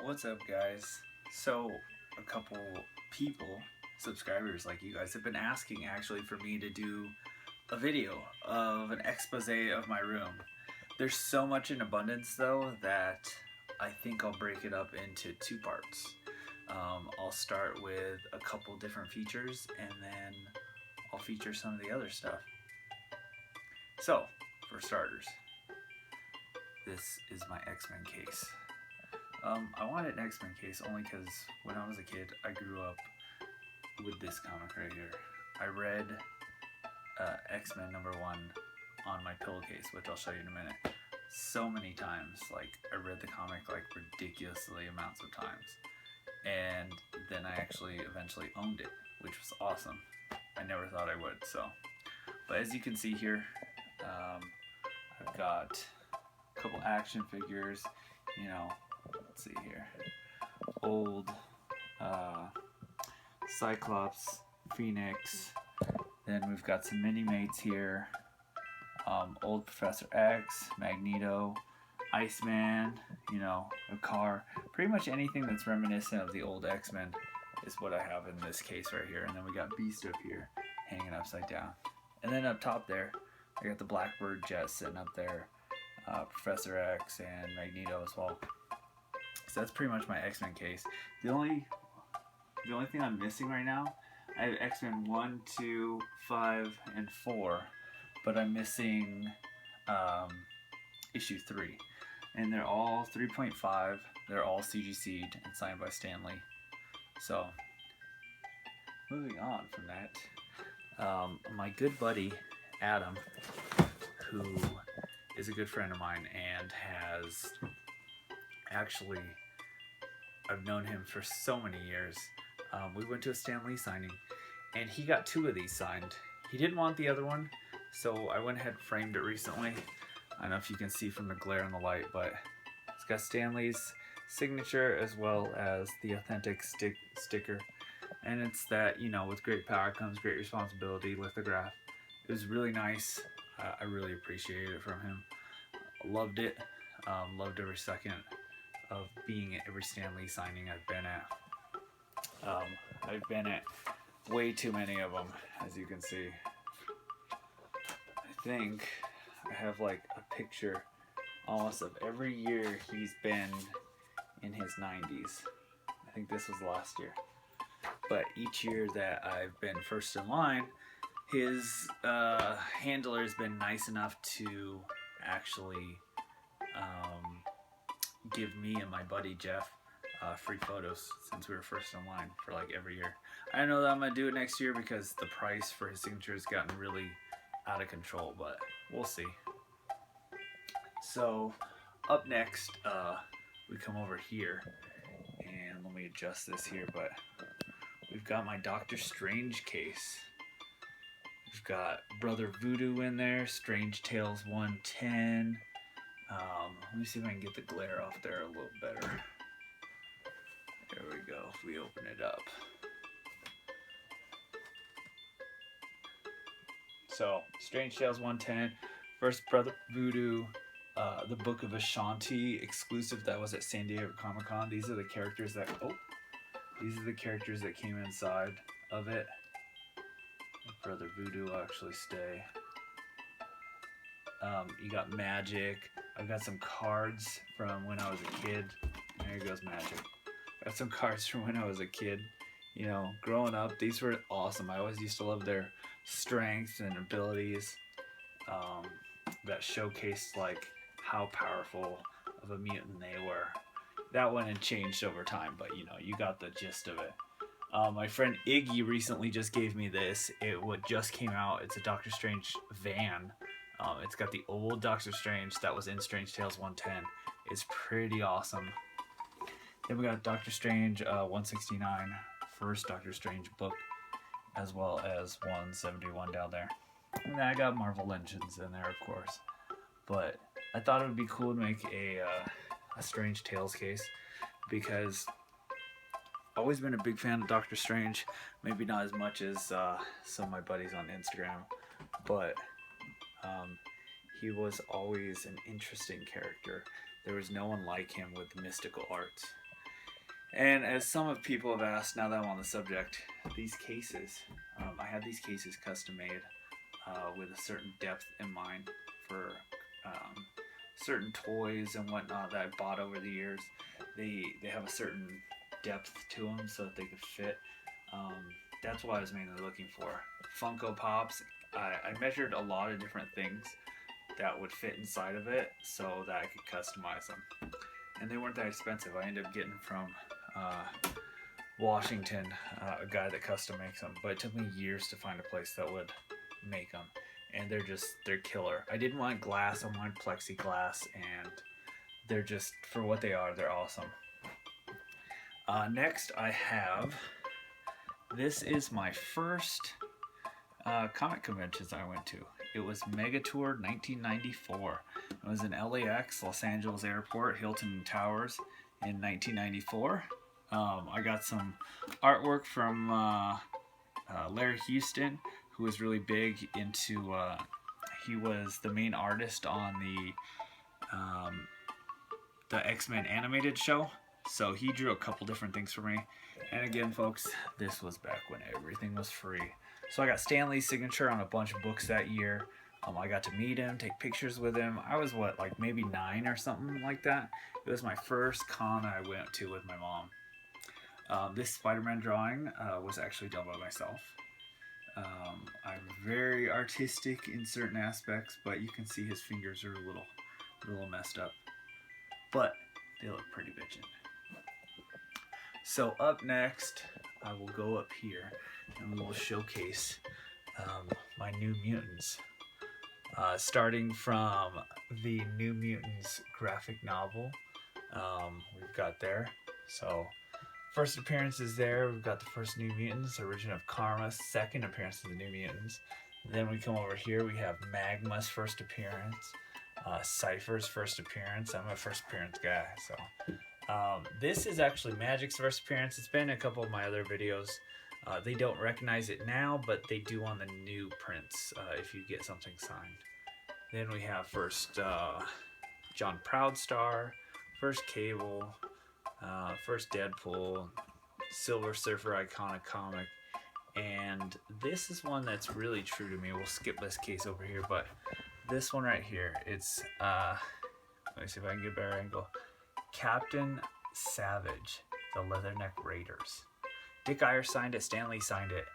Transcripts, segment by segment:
What's up, guys? So, a couple people, subscribers like you guys, have been asking actually for me to do a video of an expose of my room. There's so much in abundance though that I think I'll break it up into two parts. I'll start with a couple different features and then I'll feature some of the other stuff. So, for starters, this is my X-Men case. I wanted an X-Men case only because when I was a kid, I grew up with this comic right here. I read X-Men #1 on my pillowcase, which I'll show you in a minute, so many times. Like, I read the comic like ridiculously amounts of times. And then I actually eventually owned it, which was awesome. I never thought I would, so. But as you can see here, I've got a couple action figures, you know, let's see here. Old Cyclops, Phoenix. Then we've got some mini mates here. Old Professor X, Magneto, Iceman, you know, a car. Pretty much anything that's reminiscent of the old X-Men is what I have in this case right here. And then we got Beast up here hanging upside down. And then up top there, I got the Blackbird jet sitting up there, Professor X and Magneto as well. So that's pretty much my X-Men case. The only thing I'm missing right now, I have X-Men 1, 2, 5, and 4, but I'm missing issue 3. And they're all 3.5, they're all CGC'd and signed by Stan Lee. So, moving on from that, my good buddy, Adam, who is a good friend of mine and has actually, I've known him for so many years. We went to a Stan Lee signing and he got 2 of these signed. He didn't want the other one, so I went ahead and framed it recently. I don't know if you can see from the glare in the light, but it's got Stan Lee's signature as well as the authentic sticker. And it's that, you know, with great power comes great responsibility lithograph. It was really nice. I really appreciated it from him. Loved it. Loved every second of being at every Stan Lee signing I've been at. I've been at way too many of them, as you can see. I think I have like a picture almost of every year he's been in his 90s. I think this was last year. But each year that I've been first in line, his handler has been nice enough to actually give me and my buddy Jeff free photos since we were first in line for like every year. I don't know that I'm gonna do it next year because the price for his signature has gotten really out of control, but we'll see. So up next, we come over here, and let me adjust this here, but we've got my Doctor Strange case. We've got Brother Voodoo in there, Strange Tales 110. Let me see if I can get the glare off there a little better. There we go, if we open it up. So, Strange Tales 110, first Brother Voodoo, the Book of Ashanti exclusive that was at San Diego Comic Con. These are the characters that came inside of it. Brother Voodoo will actually stay. You got Magic. I've got some cards from when I was a kid. There goes Magic. Got some cards from when I was a kid. You know, growing up, these were awesome. I always used to love their strengths and abilities that showcased like how powerful of a mutant they were. That one had changed over time, but you know, you got the gist of it. My friend Iggy recently just gave me this. What just came out. It's a Doctor Strange van. It's got the old Doctor Strange that was in Strange Tales 110. It's pretty awesome. Then we got Doctor Strange 169, first Doctor Strange book, as well as 171 down there. And then I got Marvel Legends in there, of course. But I thought it would be cool to make a Strange Tales case because I've always been a big fan of Doctor Strange. Maybe not as much as some of my buddies on Instagram, but he was always an interesting character. There was no one like him with mystical arts. And as some of people have asked, now that I'm on the subject, these cases, I had these cases custom made with a certain depth in mind for certain toys and whatnot that I bought over the years. They have a certain depth to them so that they could fit. That's what I was mainly looking for. Funko Pops. I measured a lot of different things that would fit inside of it so that I could customize them. And they weren't that expensive. I ended up getting from Washington, a guy that custom makes them. But it took me years to find a place that would make them. And they're killer. I didn't want glass, I wanted plexiglass, and they're just, for what they are, they're awesome. Next I have, this is my first comic conventions I went to. It was Megatour 1994. It was in LAX, Los Angeles Airport, Hilton Towers in 1994. I got some artwork from Larry Houston, who was really big into, he was the main artist on the X-Men animated show. So he drew a couple different things for me. And again, folks, this was back when everything was free. So I got Stan Lee's signature on a bunch of books that year. I got to meet him, take pictures with him. I was like maybe 9 or something like that. It was my first con I went to with my mom. This Spider-Man drawing was actually done by myself. I'm very artistic in certain aspects, but you can see his fingers are a little messed up. But they look pretty bitchin'. So up next, I will go up here and we will showcase my New Mutants. Starting from the New Mutants graphic novel, we've got there. So first appearance is there. We've got the first New Mutants, Origin of Karma, second appearance of the New Mutants. Then we come over here, we have Magma's first appearance, Cypher's first appearance. I'm a first appearance guy, so this is actually Magic's first appearance. It's been in a couple of my other videos. They don't recognize it now, but they do on the new prints if you get something signed. Then we have first John Proudstar, first Cable, first Deadpool, Silver Surfer iconic comic, and this is one that's really true to me. We'll skip this case over here, but this one right here, it's let me see if I can get a better angle. Captain Savage, the Leatherneck Raiders. Dick Iyer signed it, Stan Lee signed it.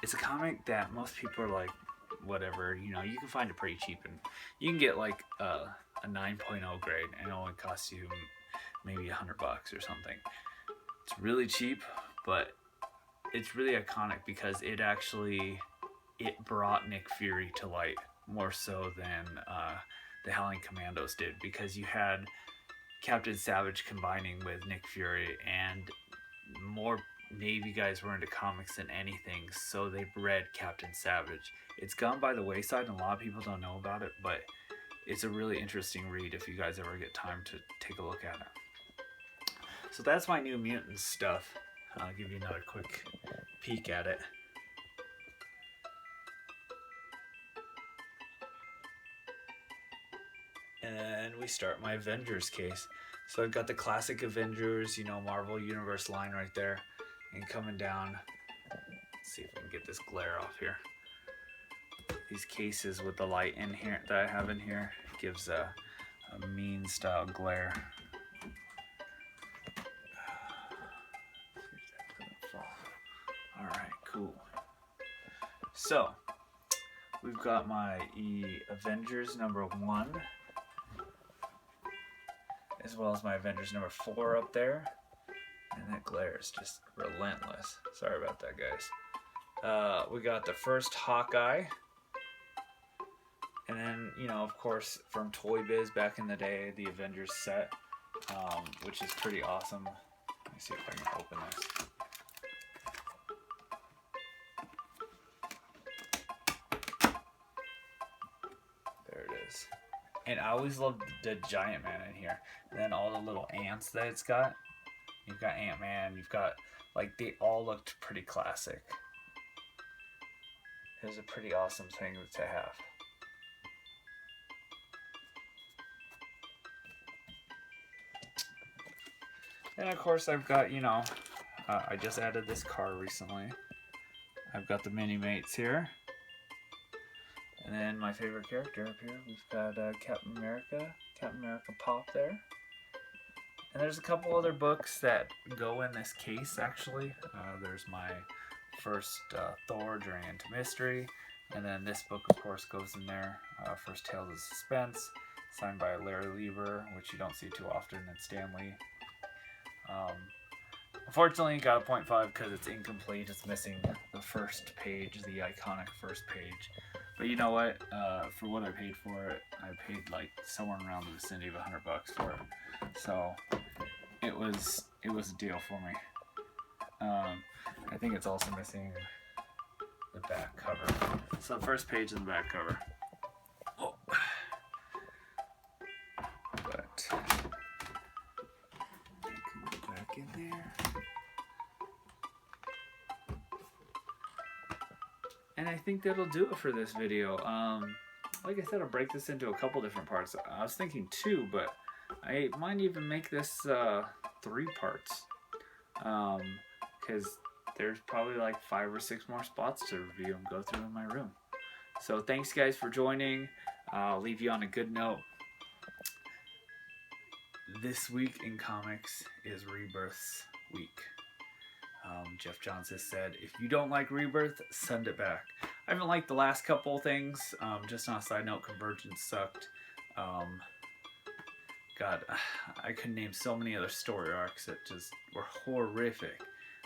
It's a comic that most people are like, whatever, you know, you can find it pretty cheap, and you can get like a 9.0 grade and it only costs you maybe $100 or something. It's really cheap, but it's really iconic because it brought Nick Fury to light more so than the Howling Commandos did, because you had Captain Savage combining with Nick Fury, and more Navy guys were into comics than anything, so they bred Captain Savage. It's gone by the wayside and a lot of people don't know about it, but it's a really interesting read if you guys ever get time to take a look at it. So that's my New Mutants stuff. I'll give you another quick peek at it. And we start my Avengers case. So I've got the classic Avengers, you know, Marvel Universe line right there. And coming down, let's see if I can get this glare off here. These cases with the light in here that I have in here gives a mean style glare. Alright, cool. So, we've got my Avengers number 1, as well as my Avengers number 4 up there. And that glare is just relentless. Sorry about that, guys. We got the first Hawkeye. And then, you know, of course, from Toy Biz back in the day, the Avengers set, which is pretty awesome. Let me see if I can open this. There it is. And I always loved the Giant Man in here. And then all the little ants that it's got. You've got Ant-Man, you've got, like, they all looked pretty classic. It was a pretty awesome thing to have. And of course, I've got, you know, I just added this car recently. I've got the Mini Mates here. And then my favorite character up here, we've got Captain America Pop there. And there's a couple other books that go in this case, actually. There's my first Thor, Journey into Mystery. And then this book, of course, goes in there. First Tales of Suspense, signed by Larry Lieber, which you don't see too often, and Stan Lee. Unfortunately, it got a 0.5 because it's incomplete. It's missing the first page, the iconic first page. But you know what? For what I paid for it, I paid like somewhere around the vicinity of $100 for it. So it was a deal for me. I think it's also missing the back cover. So the first page and the back cover. Oh. But I can go back in there. And I think that'll do it for this video. Like I said, I'll break this into a couple different parts. I was thinking 2, but I might even make this 3 parts. Because there's probably like 5 or 6 more spots to review and go through in my room. So thanks guys for joining. I'll leave you on a good note. This week in comics is Rebirth's week. Geoff Johns has said, if you don't like Rebirth, send it back. I haven't liked the last couple things. Just on a side note, Convergence sucked. God, I could name so many other story arcs that just were horrific.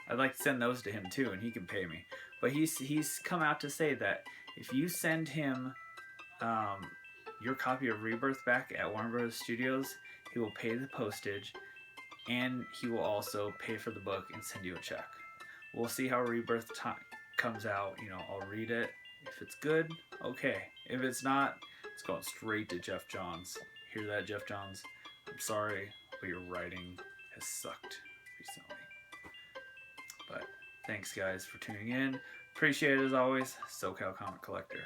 I'd like to send those to him too, and he can pay me. But he's come out to say that if you send him your copy of Rebirth back at Warner Bros. Studios, he will pay the postage, and he will also pay for the book and send you a check. We'll see how Rebirth comes out. You know, I'll read it. If it's good, okay. If it's not, it's going straight to Geoff Johns. Hear that, Geoff Johns? I'm sorry, but your writing has sucked recently. But thanks, guys, for tuning in. Appreciate it as always. SoCal Comic Collector.